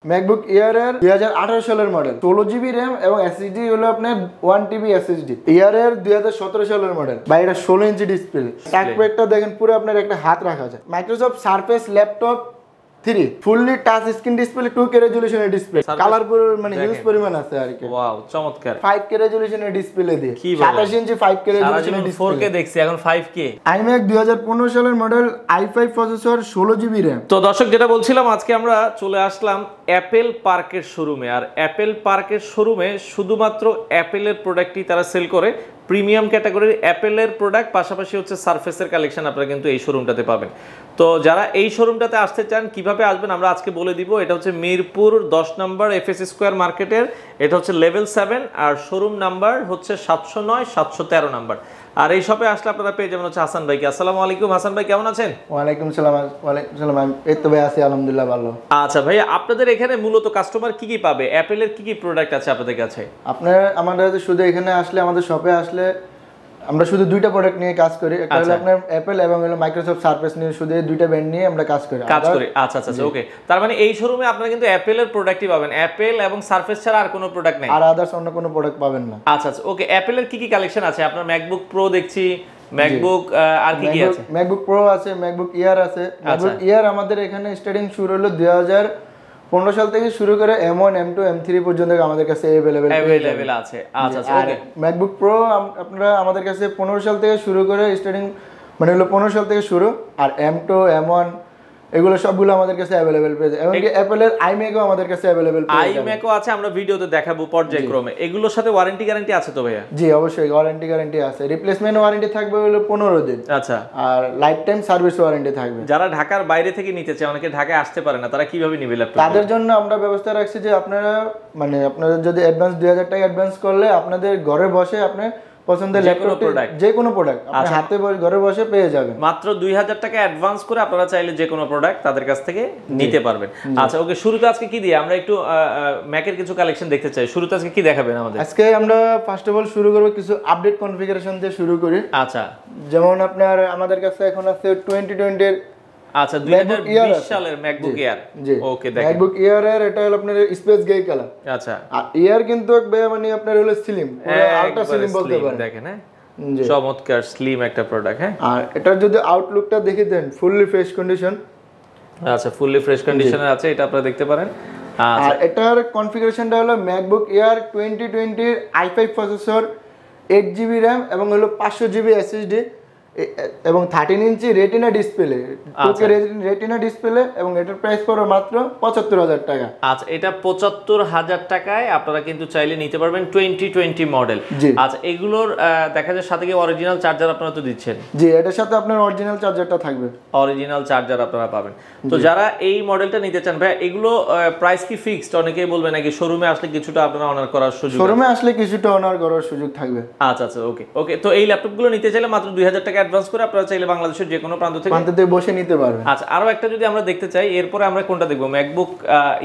MacBook air এর 2018 সালের model, 16GB RAM এবং এসএসডি হলো আপনার 1TB এসএসডি। এয়ার এর 2017 সালের মডেল, বা এটা 16 ইঞ্চি ডিসপ্লে। ট্র্যাকপ্যাডটা দেখেন পুরো আপনার একটা হাত রাখা যায়। Microsoft Surface laptop 3 fully touch screen display, 2K রেজোলিউশনের ডিসপ্লে, কালারফুল মানে হিউজ পরিমাণ আছে আর কি। ওয়াও চমৎকার। 5K রেজোলিউশনের ডিসপ্লে দিয়ে 27 ইঞ্চি 5K রেজোলিউশনের ডিসপ্লে। 4K দেখছি এখন 5K। iMac 2015 সালের model, i5 processor, 16GB RAM. তো দর্শক যেটা বলছিলাম, আজকে আমরা চলে আসলাম অ্যাপেল পার্কের শোরুমে। আর অ্যাপেল পার্কের শোরুমে শুধুমাত্র অ্যাপেলের প্রোডাক্টই তারা সেল করে, প্রিমিয়াম ক্যাটাগরির অ্যাপেলের প্রোডাক্ট, পাশাপাশি হচ্ছে সারফেসের কালেকশন আপনারা কিন্তু এই শোরুমটাতে পাবেন। তো যারা এই শোরুমটাতে আসতে চান কিভাবে আসবেন আমরা আজকে বলে দিব। এটা হচ্ছে মিরপুর 10 নম্বর এফএস স্কোয়ার মার্কেটের, এটা হচ্ছে লেভেল 7, আর শোরুম নাম্বার হচ্ছে 709 713 নাম্বার। আর এই শপে আসলে আপনারা পেয়ে যাবেন হচ্ছে হাসান ভাইকে। আসসালামু আলাইকুম হাসান ভাই, কেমন আছেন? ওয়ালাইকুম সালাম। ওয়ালাইকুম সালাম, এই তো ভাই আছি আলহামদুলিল্লাহ ভালো। আচ্ছা ভাই, আপনাদের এখানে মূলত কাস্টমার কি কি পাবে, অ্যাপেলের কি কি প্রোডাক্ট আছে আপনাদের কাছে? আপনার আমাদের শুধু এখানে আসলে, আমাদের শপে আসলে আমরা শুধু দুইটা প্রোডাক্ট নিয়ে কাজ করি। একটা হলো আপনার অ্যাপেল এবং হলো মাইক্রোসফট সারফেস নিয়ে, শুধু এই দুইটা ব্র্যান্ড নিয়ে আমরা কাজ করি। আচ্ছা আচ্ছা ওকে। তার মানে এই শোরুমে আপনারা কিন্তু অ্যাপেলের প্রোডাক্টই পাবেন, অ্যাপেল এবং সারফেস ছাড়া আর কোনো প্রোডাক্ট নেই, আর আদার্স অন্য কোনো প্রোডাক্ট পাবেন না। আচ্ছা আচ্ছা ওকে। অ্যাপেলের কি কি কালেকশন আছে? আপনার ম্যাকবুক প্রো দেখছি, ম্যাকবুক আর কি কি আছে? ম্যাকবুক প্রো আছে, ম্যাকবুক ইয়ার আছে। ম্যাকবুক ইয়ার আমাদের এখানে স্টার্টিং শুরু হলো 2015 সাল থেকে শুরু করে M1 M2 M3 পর্যন্ত আমাদের কাছে अवेलेबल আছে। আচ্ছা আচ্ছা ওকে। ম্যাকবুক প্রো আপনারা আমাদের কাছে 15 সাল থেকে শুরু করে স্টার্টিং মানে হলো 15 সাল থেকে শুরু, আর M2 M1 এগুলো সবগুলো আমাদের কাছে अवेलेबल পেয়ে যায়। এমনকি অ্যাপলের iMacও আমাদের কাছে अवेलेबल পেয়ে যায়। iMacও আছে, আমরা ভিডিওতে দেখাবো পর্যায়ক্রমে। এগুলোর সাথে ওয়ারেন্টি গ্যারান্টি আছে তো ভাইয়া? জি অবশ্যই ওয়ারেন্টি গ্যারান্টি আছে। রিপ্লেসমেন্ট ওয়ারেন্টি থাকবে হলো 15 দিন। আচ্ছা। আর লাইফ টাইম সার্ভিস ওয়ারেন্টি থাকবে। যারা ঢাকার বাইরে থেকে নিতে চায়, অনেকে ঢাকায় আসতে পারে না, তারা কিভাবে নিবে ল্যাপটপ? তাদের জন্য আমরা ব্যবস্থা রাখছি যে আপনারা মানে আপনারা যদি অ্যাডভান্স 2000 টাকা অ্যাডভান্স করলে আপনাদের ঘরে বসে আপনি পছন্দের ল্যাপটপ যে কোনো প্রোডাক্ট আপনি হাতে ঘরে বসে পেয়ে যাবেন। মাত্র 2000 টাকা অ্যাডভান্স করে আপনারা চাইলে যে কোনো প্রোডাক্ট তাদের কাছ থেকে নিতে পারবেন। আচ্ছা ওকে, শুরুতে আজকে কি দিয়ে আমরা একটু ম্যাকের কিছু কালেকশন দেখতে চাই। শুরুতে আজকে কি দেখাবেন আমাদের? আজকে আমরা ফার্স্ট অফ অল শুরু করব কিছু আপডেট কনফিগারেশন দিয়ে শুরু করি। আচ্ছা, যেমন আপনার আমাদের কাছে এখন আছে 2020 এর আচ্ছা 2020 সালের ম্যাকবুক এয়ার। ওকে দেখেন ম্যাকবুক এয়ার এর এটা হলো আপনার স্পেস গ্রে কালার। আচ্ছা, আর এয়ার কিন্তু মানে আপনার হলো স্লিম, পুরো আলট্রা স্লিম বলতে পারেন। দেখেন হ্যাঁ, চমৎকার স্লিম একটা প্রোডাক্ট। হ্যাঁ, আর এটার যদি আউটলুকটা দেখে দেন ফুললি ফ্রেশ কন্ডিশন। আচ্ছা, ফুললি ফ্রেশ কন্ডিশনে আছে, এটা আপনারা দেখতে পারেন। আর এটার কনফিগারেশনটা হলো ম্যাকবুক এয়ার 2020 এর i5 প্রসেসর, 8GB র্যাম এবং হলো 500GB এসএসডি এবং 13 ইঞ্চি retina display, 2K retina display, এবং এটার প্রাইস পড়বে মাত্র 75000 টাকা। আচ্ছা, এটা 75000 টাকায় আপনারা কিন্তু চাইলে নিতে পারবেন 2020 মডেল। আচ্ছা, এগুলোর দেখা যায় সাথে কি অরিজিনাল চার্জার আপনারা তো দিচ্ছেন? জি, এটার সাথে আপনার অরিজিনাল চার্জারটা থাকবে, অরিজিনাল চার্জার আপনারা পাবেন। তো যারা এই মডেলটা নিতে চান ভাই, এগুলো প্রাইস কি ফিক্সড? অনেকেই বলবে নাকি শোরুমে আসলে কিছুটা আপনারা অনার করার সুযোগ? শোরুমে আসলে কিছুটা অনার করার সুযোগ থাকবে। আচ্ছা আচ্ছা ওকে ওকে। তো এই ল্যাপটপগুলো নিতে চাইলে মাত্র 2000 টাকা অ্যাডভান্স করে আপনারা চাইলে বাংলাদেশের যে কোনো প্রান্ত থেকে বসে নিতে পারবেন। আচ্ছা, আরো একটা যদি আমরা দেখতে চাই, এরপরে আমরা কোনটা দেখব? ম্যাকবুক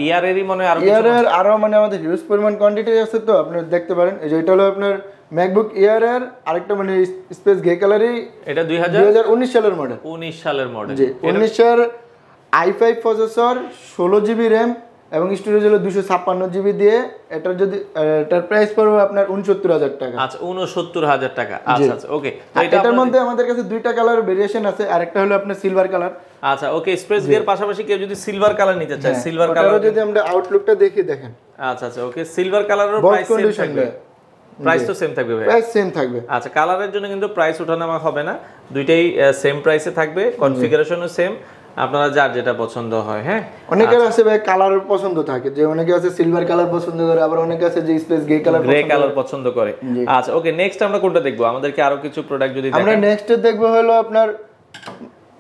ইয়ার এরই মনে আরো ইয়ার এর আরো মানে আমাদের হিউজ পরিমাণ কোয়ান্টিটি আছে, তো আপনারা দেখতে পারেন। এই যে এটা হলো আপনার ম্যাকবুক ইয়ার এর আরেকটা মানে স্পেস গ্রে কালারই, এটা 2019 সালের মডেল। 19 সালের মডেল, জি 19 এর i5 প্রসেসর, 16GB র্যাম এবং স্টোরেজ হলো 256GB দিয়ে। এটার যদি এটার প্রাইস পড়বে আপনার 69000 টাকা। আচ্ছা, 69000 টাকা। আচ্ছা আচ্ছা ওকে। তো এটার মধ্যে আমাদের কাছে দুইটা কালার ভেরিয়েশন আছে, আরেকটা হলো আপনার সিলভার কালার। আচ্ছা ওকে, স্পেস গ্রের পাশাপাশি কেউ যদি সিলভার কালার নিতে চায়, সিলভার কালার যদি আমরা আউটলুকটা দেখি দেখেন। আচ্ছা আচ্ছা ওকে, সিলভার কালারেরও প্রাইস সেম থাকবে? প্রাইস তো সেম থাকবে ভাই? প্রাইস সেম থাকবে। আচ্ছা, কালারের জন্য কিন্তু প্রাইস ওঠানামা হবে না, দুইটাই সেম প্রাইসে থাকবে, কনফিগারেশনও সেম, আপনারা যার যেটা পছন্দ হয়। হ্যাঁ, অনেকের আছে ভাই কালার পছন্দ থাকে, যে অনেকে আছে সিলভার কালার পছন্দ করে, আবার অনেকে আছে যে স্পেস গ্রে কালার পছন্দ করে। আচ্ছা ওকে, নেক্সট আমরা কোনটা দেখবো? আমাদেরকে আরো কিছু প্রোডাক্ট যদি আমরা নেক্সট দেখবো হলো আপনার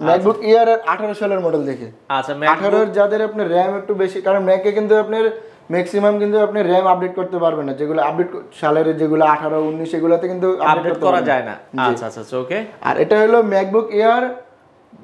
ম্যাকবুক এয়ার এর 18 সালের মডেল দেখে। আচ্ছা, 18 এর যাদের আপনার র‍্যাম একটু বেশি, কারণ ম্যাকে কিন্তু আপনার ম্যাক্সিমাম কিন্তু আপনি র‍্যাম আপডেট করতে পারবেন না, যেগুলো আপডেট সালের যেগুলো 18 19 এগুলাতে কিন্তু আপডেট করা যায় না। আচ্ছা আচ্ছা ওকে। আর এটা হলো ম্যাকবুক এয়ার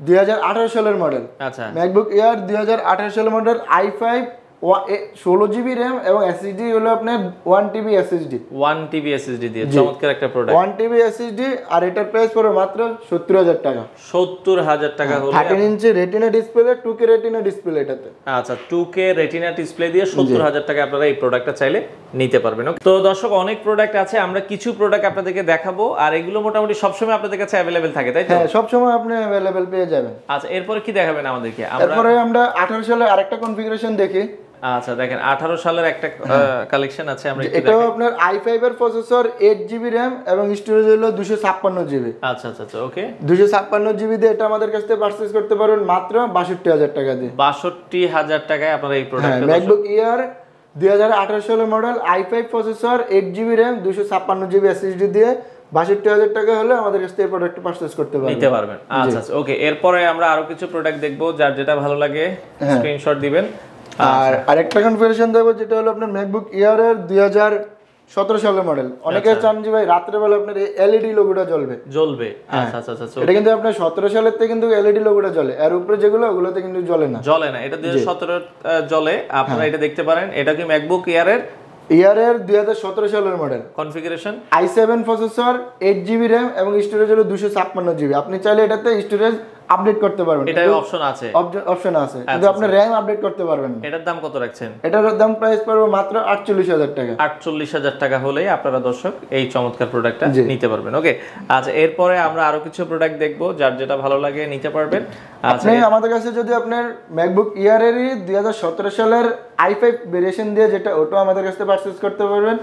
2018 সালের মডেল। আচ্ছা, ম্যাকবুক এয়ার 2018 সালের মডেল, i5 16 জিবি র্যাম এবং এসএসডি হলো আপনার 1 TB এসএসডি। 1 TB এসএসডি দিয়ে চমৎকার একটা প্রোডাক্ট। 1 TB এসএসডি আর এটার প্রাইস পড়বে মাত্র 70,000 টাকা। 70,000 টাকা হলে 13 ইঞ্চি retina display, 2K retina display এটাতে। আচ্ছা 2K রেটিনা ডিসপ্লে দিয়ে 70,000 টাকা আপনারা এই প্রোডাক্টটা চাইলে নিতে পারবেন। তো দর্শক অনেক প্রোডাক্ট আছে, আমরা কিছু প্রোডাক্ট আপনাদেরকে দেখাবো আর এগুলো মোটামুটি সবসময় আপনাদের কাছে অ্যাভেলেবেল থাকে, তাই তো? হ্যাঁ, সবসময় আপনি অ্যাভেলেবেল পেয়ে যাবেন। আচ্ছা এরপরে কি দেখাবেন আমাদেরকে? এরপরে আমরা 18 সালের আরেকটা কনফিগারেশন দেখি। আচ্ছা দেখেন 18 সালের একটা কালেকশন আছে, আমরা একটু এটাও আপনার i5 এর প্রসেসর, 8 GB RAM এবং স্টোরেজ হলো 256 GB। আচ্ছা আচ্ছা আচ্ছা ওকে। 256 GB দিয়ে এটা আমাদের কাছ থেকে পারচেজ করতে পারবেন মাত্র 62,000 টাকা দিয়ে। 62,000 টাকায় আপনারা এই প্রোডাক্টটা। ম্যাকবুক এয়ার 2018 সালের model, i5 processor, 8 GB RAM, 256 GB SSD দিয়ে 62,000 টাকা হলে আমাদের কাছ থেকে এই প্রোডাক্ট পারচেজ করতে পারবেন, নিতে পারবেন। আচ্ছা আচ্ছা ওকে। এরপরে আমরা আরো কিছু প্রোডাক্ট দেখবো, যার যেটা ভালো লাগে স্ক্রিনশট দিবেন। আর আরেকটা কনফিগারেশন দেবো যেটা হলো আপনার ম্যাকবুক এয়ার এর 2017 সালের মডেল। অনেকে চান যে ভাই রাত্রে বেলা আপনার এলইডি লোগোটা জ্বলবে। আচ্ছা আচ্ছা আচ্ছা। এটা কিন্তু আপনার 17 সালের থেকে কিন্তু এলইডি লোগোটা জ্বলে, আর উপরে যেগুলো ওগুলোতে কিন্তু জ্বলে না। এটা 2017 জ্বলে, আপনারা এটা দেখতে পারেন। এটা কি ম্যাকবুক এয়ারের 2017 সালের model. Configuration i7 processor, 8 GB RAM এবং স্টোরেজ হলো 256 GB। আপনি চাইলে এটাতে স্টোরেজ আপডেট করতে পারবেন, এটাই অপশন আছে, কিন্তু আপনি RAM আপডেট করতে পারবেন না। এটার দাম কত রাখছেন? এটার দাম প্রাইস পড়বে মাত্র 48,000 টাকা। 48,000 টাকা হলেই আপনারা দর্শক এই চমৎকার প্রোডাক্টটা নিতে পারবেন। ওকে আচ্ছা এরপরে আমরা আরো কিছু প্রোডাক্ট দেখবো, যার যেটা ভালো লাগে নিতে পারবেন। আপনি আমাদের কাছে যদি আপনার ম্যাকবুক এয়ারেরই 2017 সালের i5 ভেরিয়েশন দিয়ে যেটা, ওটা আমাদের কাছে পারচেজ করতে পারবেন।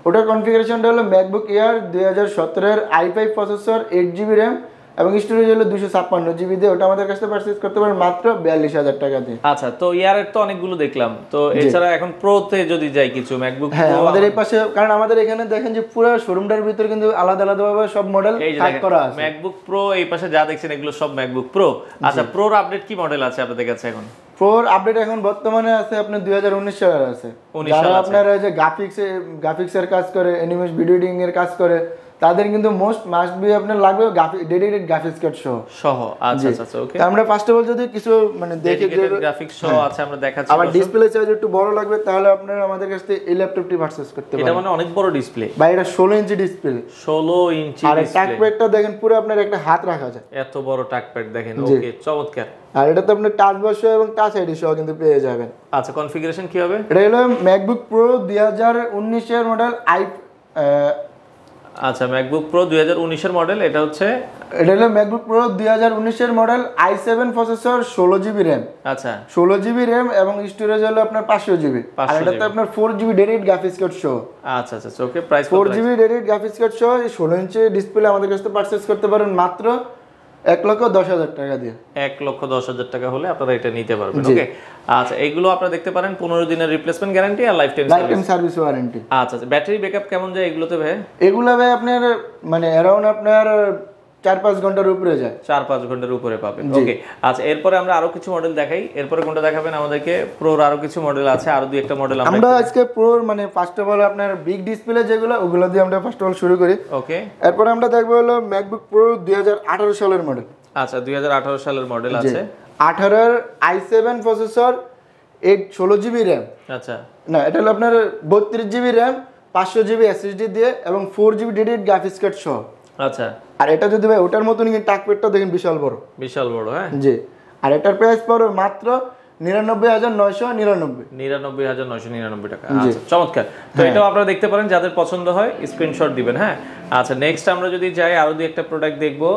ওটার কনফিগারেশনটা হলো ম্যাকবুক এয়ার 2017 এর i5 প্রসেসর, 8 GB RAM এবং স্টোরেজ হলো 256 GB দিয়ে, ওটা আমাদের কাছে পারচেজ করতে পারেন মাত্র 42,000 টাকা দিয়ে। আচ্ছা তো ইয়ারের তো অনেকগুলো দেখলাম, তো এছাড়া এখন প্রোতে যদি যাই কিছু ম্যাকবুক হ্যাঁ আমাদের এই পাশে, কারণ আমাদের এখানে দেখেন যে পুরো শোরুমটার ভিতরে কিন্তু আলাদা আলাদা ভাবে সব মডেল ভাগ করা আছে। ম্যাকবুক প্রো এই পাশে যা দেখছেন এগুলো সব ম্যাকবুক প্রো। আচ্ছা প্রোর আপডেট কি মডেল আছে আপনাদের কাছে এখন? প্রোর আপডেট এখন বর্তমানে আছে আপনার 2019 সালের আছে। যারা আপনার এই যে গ্রাফিক্সের কাজ করে, অ্যানিমেশন ভিডিও এডিটিং এর কাজ করে, তাদের কিন্তু মাস্ট বি আপনার লাগবে ডেডিকেটেড গ্রাফিক্স কার্ড সহ। আচ্ছা আচ্ছা ওকে। আমরা ফার্স্ট অফ অল যদি কিছু মানে দেখি যে গ্রাফিক্স সহ আছে আমরা দেখাচ্ছি। আবার ডিসপ্লে সাইজ একটু বড় লাগবে, তাহলে আপনারা আমাদের কাছ থেকে এই ল্যাপটপটি পারচেজ করতে পারেন। এটা মানে অনেক বড় ডিসপ্লে ভাই, এটা 16 ইঞ্চি ডিসপ্লে। 16 ইঞ্চি আর ডিসপ্লে। টাচ প্যাডটা দেখেন পুরো আপনার একটা হাত রাখা যায়, এত বড় টাচ প্যাড দেখেন। ওকে চমৎকার। আর এটাতে আপনি টাচ বার সহ এবং টাচ আইডি সহ কিন্তু পেয়ে যাবেন। আচ্ছা কনফিগারেশন কি হবে? এটা হলো ম্যাকবুক প্রো 2019 এর মডেল আচ্ছা ম্যাকবুক প্রো 2019 এর মডেল। এটা হলো ম্যাকবুক প্রো 2019 এর model, i7 processor, 16 GB RAM। আচ্ছা 16 GB RAM এবং স্টোরেজ হলো আপনার 500 GB। আর এটাতে আপনার 4 GB ডেডিকেটেড গ্রাফিক্স কার্ড সহ। আচ্ছা আচ্ছা okay. Price 4 GB dedicated graphics card সহ 16 ইঞ্চি ডিসপ্লে আমাদের কাছে পারচেজ করতে পারেন মাত্র 1,10,000 টাকা দিয়ে। 1,10,000 টাকা হলে আপনারা এটা নিতে পারবেন। ওকে আচ্ছা এইগুলো আপনারা দেখতে পারেন 15 দিনের রিপ্লেসমেন্ট গ্যারান্টি আর লাইফ টাইম সার্ভিস ওয়ারেন্টি। আচ্ছা আচ্ছা ব্যাটারি ব্যাকআপ কেমন যায় এগুলোতে ভাই? এগুলো ভাই আপনার মানে অ্যারাউন্ড আপনার 4-5 ঘন্টার উপরে যায়। 4-5 ঘন্টার উপরে পাবেন। ওকে আচ্ছা এরপরে আমরা আরো কিছু মডেল দেখাই। এরপরে কোনটা দেখাবেন আমাদেরকে? প্রোর আরো কিছু মডেল আছে, আরো দুই একটা মডেল আমরা আজকে প্রোর মানে ফার্স্ট অফ অল আপনার বিগ ডিসপ্লে যেগুলো, ওগুলো দিয়ে আমরা ফার্স্ট অফ অল শুরু করি। ওকে এরপর আমরা দেখবো হলো ম্যাকবুক প্রো 2018 সালের মডেল। আচ্ছা 2018 সালের মডেল আছে। 18 এর i7 প্রসেসর, 16 GB RAM। আচ্ছা না, এটা হলো আপনার 32 GB RAM, 500 GB SSD দিয়ে এবং 4 GB ডেডিকেটেড গ্রাফিক্স কার্ড সহ। আচ্ছা আর এটা যদি ভাই ওটার মতন কিন্তু টাচ প্যাডটা দেখেন বিশাল বড়। হ্যাঁ জি। আর এটার প্রাইস পড়বে মাত্র 99,999। 99,999 টাকা। আচ্ছা চমৎকার। তো এটাও আপনারা দেখতে পারেন, যাদের পছন্দ হয় স্ক্রিনশট দিবেন। হ্যাঁ আচ্ছা নেক্সট আমরা যদি যাই আরো দুই একটা প্রোডাক্ট দেখবো।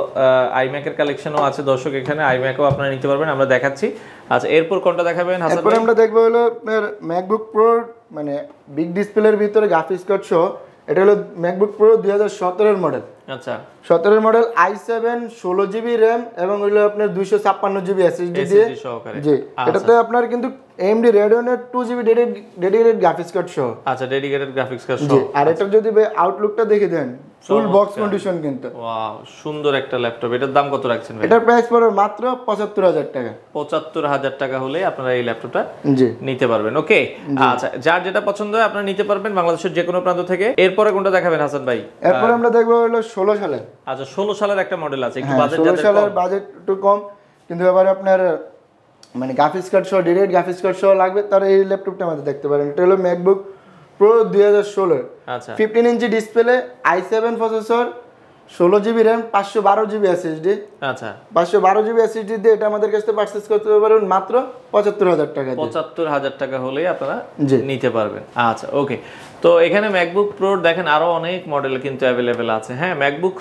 আইম্যাক এর কালেকশনও আছে দর্শক, এখানে আইম্যাকও আপনারা নিতে পারবেন, আমরা দেখাচ্ছি। আচ্ছা এরপর কোনটা দেখাবেন হাসান ভাই? এরপর আমরা দেখবো হলো আপনার ম্যাকবুক প্রো মানে বিগ ডিসপ্লের ভিতরে গ্রাফিক্স কার্ড সহ। এটা হলো ম্যাকবুক প্রো 2017 এর মডেল। আচ্ছা 17 এর মডেল, i7, 16 GB RAM এবং হলো আপনার 256 GB SSD দিয়ে। জি। এটাতে আপনার কিন্তু AMD Radeon এর 2 GB ডেডিকেটেড গ্রাফিক্স কার্ড সহ। আচ্ছা ডেডিকেটেড গ্রাফিক্স কার্ড সহ। আর এটার যদি আউটলুকটা দেখে দেন, ফুল বক্স কন্ডিশন কিন্তু। ওয়াও সুন্দর একটা ল্যাপটপ। এটার দাম কত রাখছেন ভাই? এটার প্রাইস পড়বে মাত্র 75,000 টাকা। 75,000 টাকা হলে আপনারা এই ল্যাপটপটা নিতে পারবেন। ওকে আচ্ছা যার যেটা পছন্দ হয় আপনারা নিতে পারবেন বাংলাদেশের যে কোনো প্রান্ত থেকে। এরপরে কোনটা দেখাবেন হাসান ভাই? এরপর আমরা দেখবো হলো 16 সালের। আচ্ছা 16 সালের একটা মডেল আছে, একটু বাজেট 16 সালের বাজেট একটু কম, কিন্তু এবারে আপনার মানে গ্রাফিক্স কার্ড সহ ডিরেক্ট গ্রাফিক্স কার্ড সহ লাগবে তার এই ল্যাপটপটা আমাদের দেখতে পারেন। এটা হলো ম্যাকবুক প্রো 2016 আচ্ছা 15 ইঞ্চি display i7 processor 16 GB RAM 512 GB SSD. আচ্ছা 512 জিবি এসএসডি দিয়ে এটা আমাদের কাছে পারচেজ করতে পারবেন মাত্র 75000 টাকা দিয়ে। 75000 টাকা হলেই আপনারা জি। নিতে পারবেন। আচ্ছা ওকে, তো এখানে ম্যাকবুক প্রো দেখেন আরো অনেক মডেল কিন্তু অ্যাভেলেবেল আছে। হ্যাঁ, ম্যাকবুক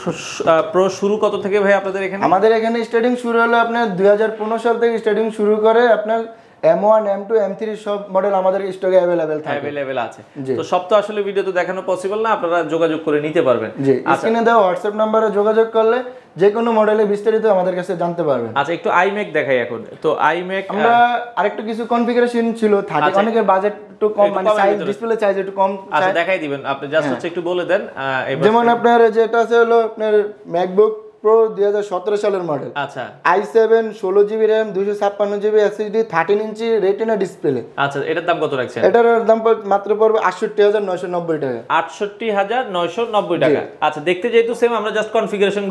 প্রো শুরু কত থেকে ভাই আপনাদের এখানে? আমাদের এখানে স্টার্টিং শুরু হলো আপনার 2015 সাল থেকে স্টার্টিং শুরু করে আপনার M1 M2 M3 সব মডেল আমাদের স্টকে अवेलेबल থাকে। অ্যাভেলেবেল আছে। তো সব তো আসলে ভিডিওতে দেখানো পসিবল না, আপনারা যোগাযোগ করে নিতে পারবেন। জি, স্ক্রিনে দেওয়া হোয়াটসঅ্যাপ নম্বরে যোগাযোগ করলে যে কোনো মডেলে বিস্তারিত আমাদের কাছে জানতে পারবেন। আচ্ছা একটু আইম্যাক দেখাই এখন। তো আইম্যাক আমরা আরেকটু কিছু কনফিগারেশন ছিল থাকে, অনেকের বাজেট একটু কম, মানে সাইজ ডিসপ্লে সাইজ একটু কম। আচ্ছা দেখাই দিবেন আপনি, জাস্ট হচ্ছে একটু বলে দেন। যেমন আপনার যেটা আছে হলো আপনার ম্যাকবুক প্রো 2017 সালের মডেল। আচ্ছা i7 16 GB RAM 256 GB SSD 13 ইঞ্চি রেটিনা ডিসপ্লে। আচ্ছা এটার দাম কত রাখছেন? এটার দাম মাত্র পড়বে 68990 টাকা। 68990 টাকা। আচ্ছা দেখতে যেহেতু সেম, আমরা জাস্ট কনফিগারেশন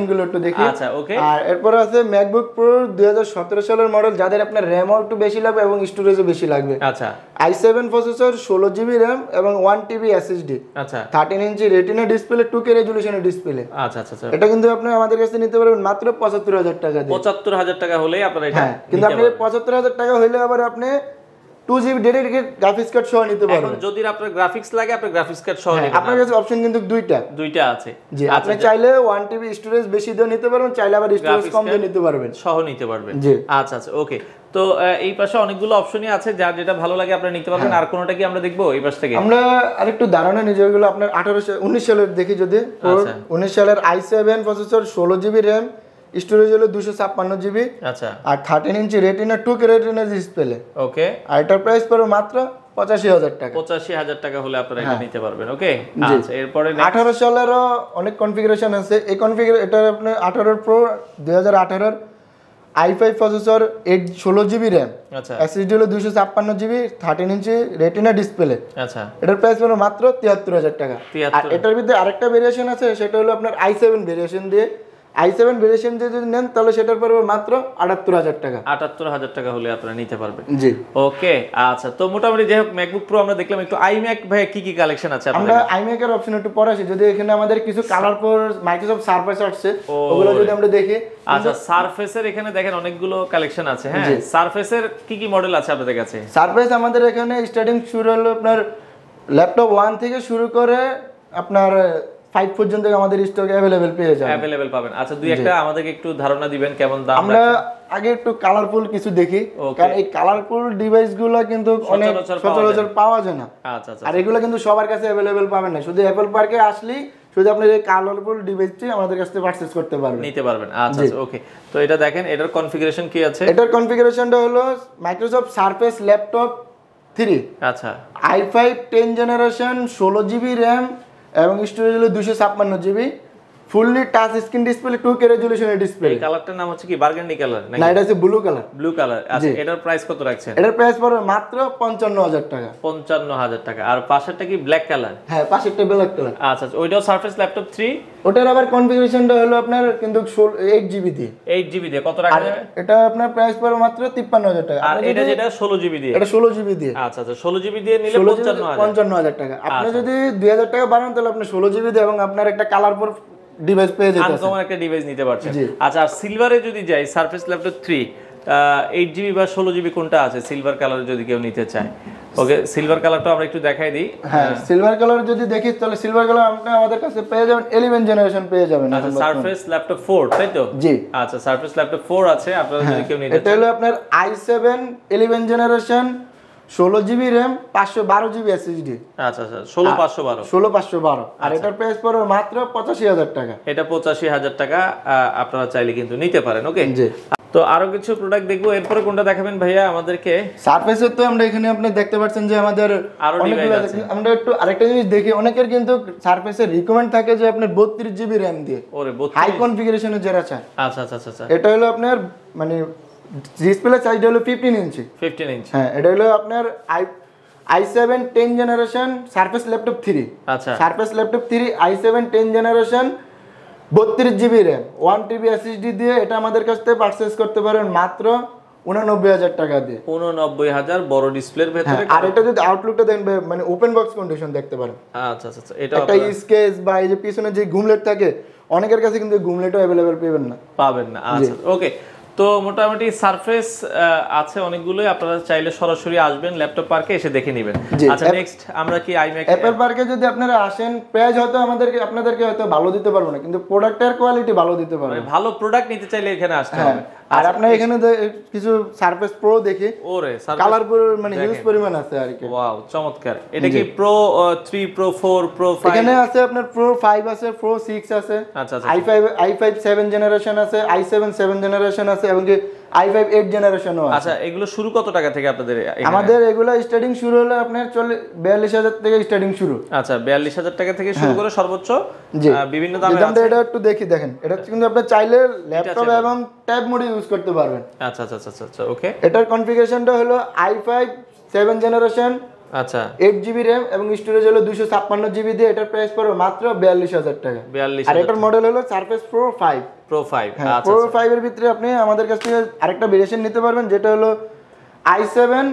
গুলো একটু দেখি। আচ্ছা ওকে। আর এরপর আছে ম্যাকবুক প্রো 2017 সালের মডেল, যাদের আপনার র্যামও একটু বেশি লাগবে এবং স্টোরেজও বেশি লাগবে। আচ্ছা i7 প্রসেসর 16 জিবি র্যাম এবং 1 টিবি এসএসডি। আচ্ছা 13 ইঞ্চি রেটিনা ডিসপ্লে 2K রেজোলিউশনের ডিসপ্লে। আচ্ছা আচ্ছা আচ্ছা এটা কিন্তু আপনি আমাদের কাছে নিতে পারবেন মাত্র 75000 টাকা দিয়ে। 75000 টাকা হলেই আপনারা এটা কিন্তু আপনি 75000 টাকা হইলে আবার আপনি 2GB ডেডিকেটেড গ্রাফিক্স কার্ড সহ নিতে পারবেন। এখন যদি আপনার গ্রাফিক্স লাগে আপনি গ্রাফিক্স কার্ড সহ নিতে আপনার কাছে অপশন কিন্তু দুইটা আছে। জি, আপনি চাইলে 1 টিবি স্টোরেজ বেশি দিয়ে নিতে পারবেন, চাইলে আবার স্টোরেজ কম দিয়ে নিতে পারবেন, সহ নিতে পারবেন। জি। আচ্ছা আচ্ছা ওকে। তো এই পাশে অনেকগুলো অপশনই আছে, যার যেটা ভালো লাগে আপনি নিতে পারবেন। আর কোনটা কি আমরা দেখবো এই পাশ থেকে? আমরা আরেকটু ধারণা নিয়ে যেগুলো আপনার 19 সালের দেখি, যদি 19 সালের i7 processor 16 GB RAM storage হলো 256 জিবি। আচ্ছা আর 13 ইঞ্চি রেটিনা 2K রেটিনা ডিসপ্লে। ওকে। আর এটার প্রাইস পড়বে মাত্র 85000 টাকা। 85000 টাকা হলে আপনারা এটা নিতে পারবেন। ওকে আচ্ছা এরপরে 18 সালেরও অনেক কনফিগারেশন আছে। এই এটা আপনার 18 pro 2018 i5 processor 16 GB RAM, আচ্ছা এসএসডি হলো 256 জিবি 13 ইঞ্চি রেটিনা ডিসপ্লে। আচ্ছা এটার প্রাইস পড়বে মাত্র 73000 টাকা। আর এটার ভিতরে আরেকটা ভেরিয়েশন আছে, সেটা হলো আপনার i7 ভেরিয়েশন দিয়ে। i7 ভেরিয়েশন দিয়ে যদি নেন তাহলে সেটার পড়বে মাত্র 78000 টাকা। 78000 টাকা হলে আপনারা নিতে পারবেন। জি ওকে আচ্ছা। তো মোটামুটি যে ম্যাকবুক প্রো আমরা দেখলাম, একটু আইম্যাক ভাই কি কি কালেকশন আছে আমরা iMac এর অপশন একটু পরে আসি। যদি এখানে আমাদের কিছু কালারফুল মাইক্রোসফট সারফেস আসছে, ওগুলো যদি আমরা দেখি। আচ্ছা সারফেসের এখানে দেখেন অনেকগুলো কালেকশন আছে। হ্যাঁ, সারফেসের কি কি মডেল আছে আপনাদের কাছে? সারফেস আমাদের এখানে স্টার্টিং শুরু হলো আপনার ল্যাপটপ 1 থেকে শুরু করে আপনার 5 পর্যন্ত আমাদের স্টকে अवेलेबल পেয়ে যাবেন। अवेलेबल পাবেন। আচ্ছা দুই একটা আমাদেরকে একটু ধারণা দিবেন কেমন দাম? আমরা আগে একটু কালারফুল কিছু দেখি, কারণ এই কালারফুল ডিভাইসগুলো কিন্তু অনেক সচরাচর পাওয়া যায় না। আচ্ছা আচ্ছা। আর এগুলো কিন্তু সবার কাছে अवेलेबल পাবেন না, শুধু অ্যাপল পার্কে আসলেই শুধু আপনি এই কালারফুল ডিভাইসটি আমাদের কাছ থেকে পারচেজ করতে পারবেন, নিতে পারবেন। আচ্ছা আচ্ছা ওকে। তো এটা দেখেন, এটার কনফিগারেশন কি আছে? এটার কনফিগারেশনটা হলো মাইক্রোসফট সারফেস ল্যাপটপ 3। আচ্ছা i5 10 জেনারেশন 16 জিবি র্যাম এবং স্টোরেজ হলো 256 GB, fully touch screen display 2K রেজোলিউশনের ডিসপ্লে। এই কালারটার নাম হচ্ছে কি বার্গেন্ডি কালার নাকি? না, এটা হচ্ছে ব্লু কালার। Blue colour. আচ্ছা এটার প্রাইস কত রাখছেন? এটার প্রাইস পড়বে মাত্র 55000 টাকা। 55000 টাকা। আর পাশেরটা কি ব্ল্যাক কালার? হ্যাঁ, পাশেরটা ব্ল্যাক কালার। আচ্ছা আচ্ছা, ওইটাও সারফেস ল্যাপটপ 3। ওটার আবার কনফিগারেশনটা হলো আপনার কিন্তু 8 জিবি দিয়ে। 8 জিবি দিয়ে কত রাখা যাবে? এটা আপনার প্রাইস পড়বে মাত্র 53000 টাকা। আর এটা যেটা 16 জিবি দিয়ে? এটা 16 জিবি দিয়ে। আচ্ছা আচ্ছা, 16 জিবি দিয়ে নিলে 55000 টাকা। আপনি যদি 2000 টাকা বাড়ান তাহলে আপনি 16 জিবি দিয়ে এবং আপনার একটা কালারফুল ডিভাইস পেয়ে যাবেন, আনকমন একটা ডিভাইস নিতে পারছেন। আচ্ছা আর সিলভারে যদি যাই, সারফেস ল্যাপটপ 3 8 জিবি বা 16 জিবি কোনটা আছে সিলভার কালার যদি কেউ নিতে চায়? ওকে, সিলভার কালারটা আমরা একটু দেখাই দিই। হ্যাঁ, সিলভার কালার যদি দেখি তাহলে সিলভার কালার আপনি আমাদের কাছে পেয়ে যাবেন 11 জেনারেশন পেয়ে যাবেন। আচ্ছা সারফেস ল্যাপটপ 4 তাই তো? জি। আচ্ছা সারফেস ল্যাপটপ 4 আছে, আপনারা যদি কেউ নিতে চান। এটা হলো আপনার i7 11 generation 16 GB RAM 512 GB SSD. আচ্ছা আচ্ছা 16512 16512। আর এটার প্রাইস পড়বে মাত্র 85000 টাকা। এটা 85000 টাকা। আপনারা চাইলে কিন্তু নিতে পারেন। ওকে জি। তো আরো কিছু প্রোডাক্ট দেখবো, এরপরে কোনটা দেখাবেন ভাইয়া আমাদেরকে? সারফেসের তো আমরা এখানে আপনি দেখতে পাচ্ছেন যে আমাদের আরো ডিভাইস আছে। আমরা একটু আরেকটা জিনিস দেখি, অনেকের কিন্তু সারফেসের রিকমেন্ড থাকে যে আপনার 32 জিবি র্যাম দিয়ে ওরে 32 হাই কনফিগারেশনে যারা চায়। আচ্ছা আচ্ছা আচ্ছা। এটা হলো আপনার মানে ডিসপ্লে সাইজ হলো 15 ইঞ্চি। 15 ইঞ্চি। হ্যাঁ, এটা হলো আপনার i7 10 জেনারেশন সারফেস ল্যাপটপ 3। আচ্ছা surface laptop 3 i7 10 generation 32 GB RAM 1 TB SSD দিয়ে এটা আমাদের কাছ থেকে পারচেজ করতে পারেন মাত্র 89,000 টাকা দিয়ে। 89,000 বড় ডিসপ্লের ভেতরে। আর এটা যদি আউটলুকটা দেখেন ভাই, মানে ওপেন বক্স কন্ডিশন দেখতে পারেন। আচ্ছা আচ্ছা আচ্ছা, এটা একটা স্কেচ বা এই যে পিছনে যে গুমলেট থাকে, অনেকের কাছে কিন্তু গুমলেটও अवेलेबल পাবেন না। আচ্ছা ওকে। তো মোটামুটি সারফেস আছে অনেকগুলোই, আপনারা চাইলে সরাসরি আসবেন ল্যাপটপ পার্কে এসে দেখে নেবেন। আচ্ছা নেক্সট আমরা কি আইম্যাক অ্যাপল পার্কে যদি আপনারা আসেন, প্রাইস হয়তো আপনাদেরকে হয়তো ভালো দিতে পারবো না, কিন্তু প্রোডাক্টের কোয়ালিটি ভালো দিতে পারবো। ভালো প্রোডাক্ট নিতে চাইলে এখানে আসতে হবে। আর আপনার এখানে কিছু সারফেস প্রো দেখি, ওরে কালারফুল মানে হিউজ পরিমাণ আছে আর কি। ওয়াও চমৎকার। এটা কি প্রো 3 প্রো 4 প্রো 5? এখানে আছে আপনার প্রো 5 আছে, প্রো 6 আছে, আচ্ছা আচ্ছা, i5 7 জেনারেশন আছে, i7 7 জেনারেশন আছে, এবং কি i5 8 জেনারেশনও আছে। আচ্ছা এগুলো শুরু কত টাকা থেকে আপনাদের এখানে? আমাদের এগুলো স্টার্টিং শুরু হলো আপনার 42,000 থেকে স্টার্টিং শুরু। আচ্ছা 42,000 টাকা থেকে শুরু করে সর্বোচ্চ বিভিন্ন দামের আছে। এটা একটু দেখেন, এটা কিন্তু আপনি চাইলে ল্যাপটপ এবং ট্যাব মোডে ইউজ করতে পারবেন। আচ্ছা আচ্ছা আচ্ছা আচ্ছা ওকে। এটার কনফিগারেশনটা হলো i5 7 জেনারেশন, আচ্ছা 8GB RAM এবং স্টোরেজ হলো 256GB দিয়ে। এটার প্রাইস পড়বে মাত্র 42,000 টাকা। 42,000। আর এটার মডেল হলো Surface Pro 5। Pro 5। আচ্ছা Pro 5 এর ভিতরে আপনি আমাদের কাছ থেকে আরেকটা ভেরিয়েশন নিতে পারবেন, যেটা হলো i7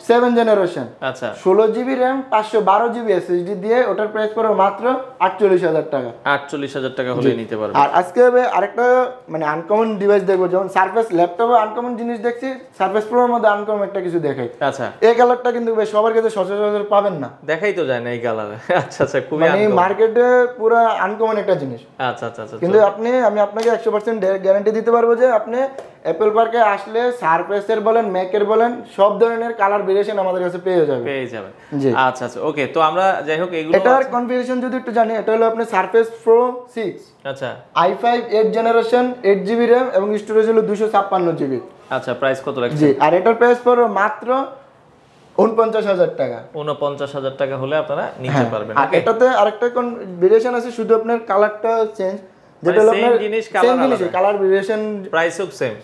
7 জেনারেশন, আচ্ছা 16GB RAM 512GB SSD দিয়ে। ওটার প্রাইস পড়বে মাত্র 48,000 টাকা। 48,000 টাকা হলে নিতে পারবেন। আর আজকে আরেকটা মানে আনকমন ডিভাইস দেখবো, যেমন সারফেস ল্যাপটপে আনকমন জিনিস দেখছি, সারফেস প্রোর মধ্যে আনকমন একটা কিছু দেখাই। আচ্ছা এই কালারটা কিন্তু ভাই সবার কাছে সচরাচর পাবেন না, দেখাই তো যায় না এই কালারে। আচ্ছা আচ্ছা খুবই মানে মার্কেটে পুরো আনকমন একটা জিনিস। আচ্ছা আচ্ছা আচ্ছা, কিন্তু আমি আপনাকে 100% গ্যারান্টি দিতে পারবো যে আপনি অ্যাপল পার্কে আসলে সারফেসের বলেন, ম্যাকের বলেন, সব ধরনের কালার ভেরিয়েশন আমাদের কাছে পেয়ে যাবেন। জি আচ্ছা আচ্ছা ওকে। তো আমরা যাই হোক এগুলো এটার কনফিগারেশন যদি একটু জানি, এটা হলো আপনার সারফেস প্রো 6, আচ্ছা i5 8 জেনারেশন, 8GB RAM এবং স্টোরেজ হলো 256GB। আচ্ছা প্রাইস কত রাখছেন? জি, আর এটার প্রাইস পড়বে মাত্র 49,000 টাকা। 49,000 টাকা হলে আপনারা নিতে পারবেন। আর এটাতে আরেকটা ভেরিয়েশন আছে, শুধু আপনার কালারটা চেঞ্জ, যেটা হলো আপনার সেম জিনিস, কালার ভেরিয়েশন, প্রাইসও সেম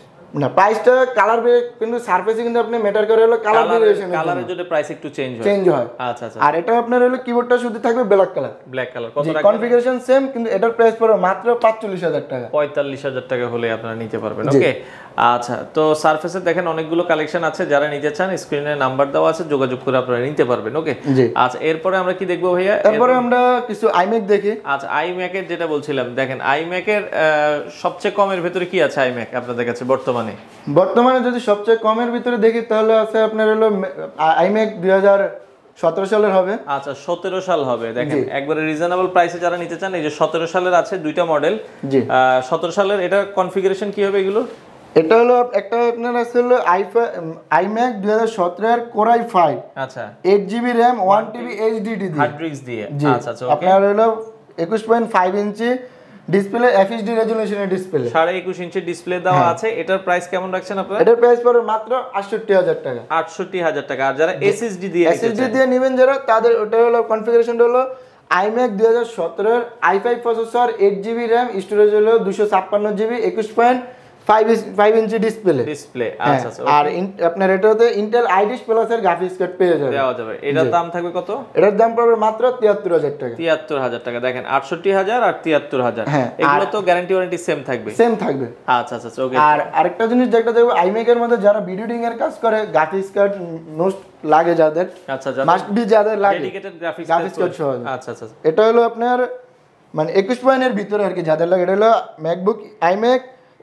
না, প্রাইসটা কালার কিন্তু সারফেসে কিন্তু আপনি ম্যাটার করে হলো কালার ভেরিয়েশন, কালারের যদি প্রাইস একটু চেঞ্জ হয়। আচ্ছা আচ্ছা। আর এটা আপনার হলো কিবোর্ডটা শুধু থাকবে ব্ল্যাক কালার। কত টাকা? কনফিগারেশন সেম, কিন্তু এটার প্রাইস পড়বে মাত্র 45,000 টাকা। 45,000 টাকা হলে আপনারা নিতে পারবেন। ওকে আচ্ছা। তো সারফেসের দেখেন অনেকগুলো কালেকশন আছে, যারা নিতে চান স্ক্রিনে নাম্বার দেওয়া আছে, যোগাযোগ করে আপনারা নিতে পারবেন। ওকে আচ্ছা, এরপরে আমরা কি দেখবো ভাইয়া? এরপরে আমরা কিছু আইম্যাক দেখি। আচ্ছা আইম্যাক এর যেটা বলছিলাম, দেখেন আইম্যাক এর সবচেয়ে কমের ভিতরে কি আছে আইম্যাক আপনাদের কাছে বর্তমানে যদি সবচেয়ে কমের ভিতরে দেখি, তাহলে আছে আপনার হলো আইম্যাক 2017 সালের হবে। আচ্ছা 17 সাল হবে। দেখেন একবারে রিজনেবল প্রাইসে যারা নিতে চান, এই যে 17 সালের আছে দুইটা মডেল। 17 সালের এটা কনফিগারেশন কি হবে এগুলো? এটা হলো একটা আপনার আছে হলো iMac 2017 এর Core i5, আচ্ছা 8GB RAM 1TB HDD hard disk দিয়ে। আচ্ছা আচ্ছা ওকে। আপনার হলো 21.5 inch display, FHD রেজোলিউশনের display, 21.5 inch display দেওয়া আছে। এটার প্রাইস কেমন রাখছেন আপনারা? এটার প্রাইস পড়বে মাত্র 68,000 টাকা। 68,000 টাকা। আর যারা SSD দিয়ে নেবেন যারা, তাদের ওটা হলো কনফিগারেশনটা হলো iMac 2017 এর i5 processor, 8GB RAM, storage হলো 256GB, 21.5 ইঞ্চি ডিসপ্লে। আচ্ছা আচ্ছা। আর আপনার এটাতে Intel Iris Plus এর গ্রাফিক্স কার্ড পেয়ে যাবেন। দেওয়া যাবে। এটার দাম থাকবে কত? এটার দাম পড়বে মাত্র 73,000 টাকা। 73,000 টাকা। দেখেন 68,000 আর 73,000, এগুলো তো গ্যারান্টি ওয়ারেন্টি সেম থাকবে। আচ্ছা আচ্ছা ওকে। আর আরেকটা জিনিস যেটা দেখো, iMac এর মধ্যে যারা ভিডিও এডিটিং এর কাজ করে, গ্রাফিক্স কার্ড নোট লাগে যাদের, আচ্ছা মাস্ট বি যাদের লাগে ডেডিকেটেড গ্রাফিক্স কার্ড সহ। আচ্ছা আচ্ছা। এটা হলো আপনার মানে 21 পয়েন্টের ভিতরে আর কি যাদের লাগে। এটা হলো MacBook iMac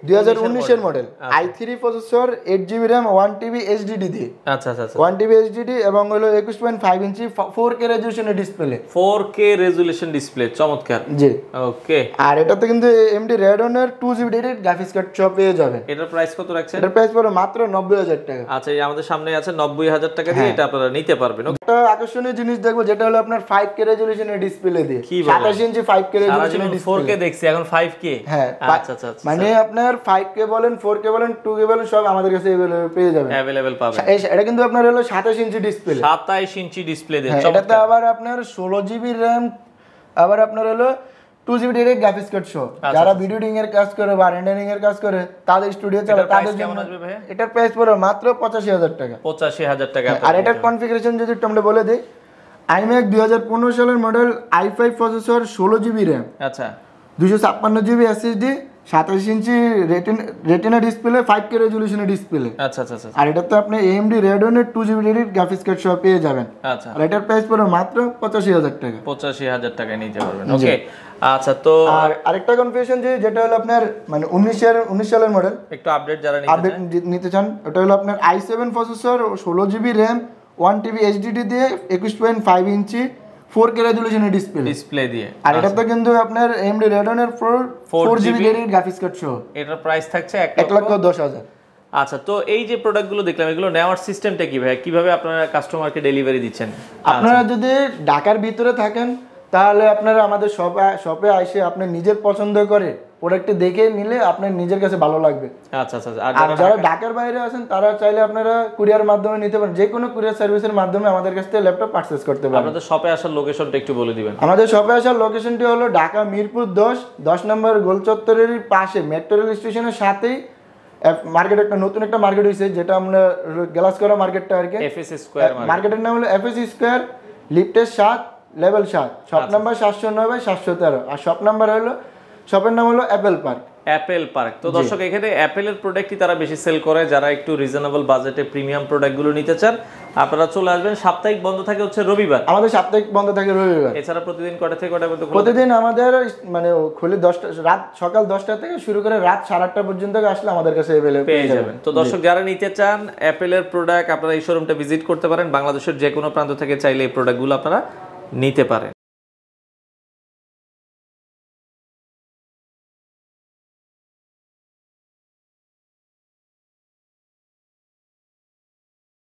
2019 এর model, i3 processor, 8GB RAM 1TB HDD দিয়ে। আচ্ছা আচ্ছা 1TB HDD এবং হলো 21.5 ইঞ্চি 4K রেজোলিউশনের ডিসপ্লে। 4K রেজোলিউশন ডিসপ্লে, চমৎকার। জি ওকে। আর এটাতে কিন্তু AMD Radeon এর 2GB ডেডিকেটেড গ্রাফিক্স কার্ড সব পেয়ে যাবেন। এটার প্রাইস কত রাখছেন? এটার প্রাইস পড়বে মাত্র 90,000 টাকা। আচ্ছা এই আমাদের সামনে আছে 90,000 টাকা দিয়ে, এটা আপনারা নিতে পারবেন। একটা আকর্ষণীয় জিনিস দেখবো, যেটা হলো আপনার 5K রেজোলিউশনের ডিসপ্লে দিয়ে, 27 ইঞ্চি 5K রেজোলিউশনের ডিসপ্লে। 4K দেখছি, এখন 5K। হ্যাঁ আচ্ছা আচ্ছা। মানে আপনার 5K বলেন, 4K বলেন, 2K বলেন, সব আমাদের কাছে পেয়ে যাবেন, अवेलेबल পাবেন। এটা কিন্তু আপনার হলো 27 ইঞ্চি ডিসপ্লে, 27 ইঞ্চি ডিসপ্লে দিয়ে। এটাতে আবার আপনার 16GB RAM, আবার আপনার হলো 2GB ডেডিকেটেড গ্রাফিক্স কার্ড সহ। যারা ভিডিও এডিটিং এর কাজ করে বা রেন্ডারিং এর কাজ করে, তাদের স্টুডিও চালায়, তাদের জন্য এটার প্রাইস পড়বে মাত্র 85,000 টাকা। 85,000 টাকা। আর এটার কনফিগারেশন যদি একটু আমরা বলে দেই, iMac 2015 সালের model, i5 processor, 16GB RAM, আচ্ছা 256GB SSD, 27 ইঞ্চি রেটিনা ডিসপ্লে 5K রেজলিউশনের ডিসপ্লে। আচ্ছা আচ্ছা আচ্ছা আর এটাতে আপনি AMD Radeon 2GB dedicated graphics card সহ পেয়ে যাবেন। আচ্ছা, আর এটার প্রাইস পড়বে মাত্র 85,000 টাকা। 85,000 টাকায় নিতে পারবেন। ওকে, আচ্ছা। তো আর আরেকটা কনফিউশন যেটা হলো আপনার মানে 19 সালের মডেল, একটু আপডেট যারা আপডেট নিতে চান, ওটা হলো আপনার i7 processor, 16GB RAM, 1TB HDD দিয়ে 21.5 ইঞ্চি 4K রেজলিউশনের ডিসপ্লে দিয়ে। আর এটাতে কিন্তু আপনার AMD Radeon 4GB dedicated graphics card সহ। এটার প্রাইস থাকছে 1,10,000। আচ্ছা, তো এই যে প্রোডাক্টগুলো দেখলাম, এগুলো নেওয়ার সিস্টেমটা কি ভাই? কিভাবে আপনারা কাস্টমারকে ডেলিভারি দিচ্ছেন? আপনারা যদি ঢাকার ভিতরে থাকেন তাহলে আপনারা আমাদের শপে এসে আপনি নিজের পছন্দ করে প্রোডাক্টটি দেখে নিলে আপনার নিজের কাছে ভালো লাগবে। আচ্ছা আচ্ছা। আর যারা ঢাকার বাইরে আছেন তারা চাইলে আপনারা কুরিয়ার মাধ্যমে নিতে পারেন, যে কোনো কুরিয়ার সার্ভিসের মাধ্যমে আমাদের কাছ থেকে ল্যাপটপ পারচেজ করতে পারেন। আপনাদের শপে আসার লোকেশনটা একটু বলে দিবেন। আমাদের শপে আসার লোকেশনটি হলো ঢাকা মিরপুর 10 নম্বর গোল চত্বরের পাশে মেট্রো রেল স্টেশনের সাথেই মার্কেট, একটা নতুন একটা মার্কেট হয়েছে যেটা আমরা গ্লাস করা মার্কেটটা আর কি, এফএস স্কয়ার মার্কেটের নাম হলো এফএস স্কয়ার, লিফটের 7 লেভেল 7, শপ নাম্বার 709/713। আর শপ নাম্বার হলো, শপের নাম হলো অ্যাপেল পার্ক। Apple park. তো দর্শক, এখানে অ্যাপেলের প্রোডাক্টই তারা বেশি সেল করে, যারা একটু রিজনেবল বাজেটে প্রিমিয়াম প্রোডাক্টগুলো নিতে চান আপনারা চলে আসবেন। সাপ্তাহিক বন্ধ থাকে হচ্ছে রবিবার। আমাদের সাপ্তাহিক বন্ধ থাকে রবিবার। এছাড়া প্রতিদিন কটা থেকে কটা পর্যন্ত? প্রতিদিন আমাদের মানে খুলে 10টা, সকাল 10টা থেকে শুরু করে রাত 8:30 পর্যন্ত আসলে আমাদের কাছে अवेलेबल পেয়ে যাবেন। তো দর্শক, যারা নিতে চান অ্যাপেলের প্রোডাক্ট, আপনারা এই শোরুমটা ভিজিট করতে পারেন। বাংলাদেশের যে কোনো প্রান্ত থেকে চাইলে এই প্রোডাক্টগুলো আপনারা নিতে পারেন।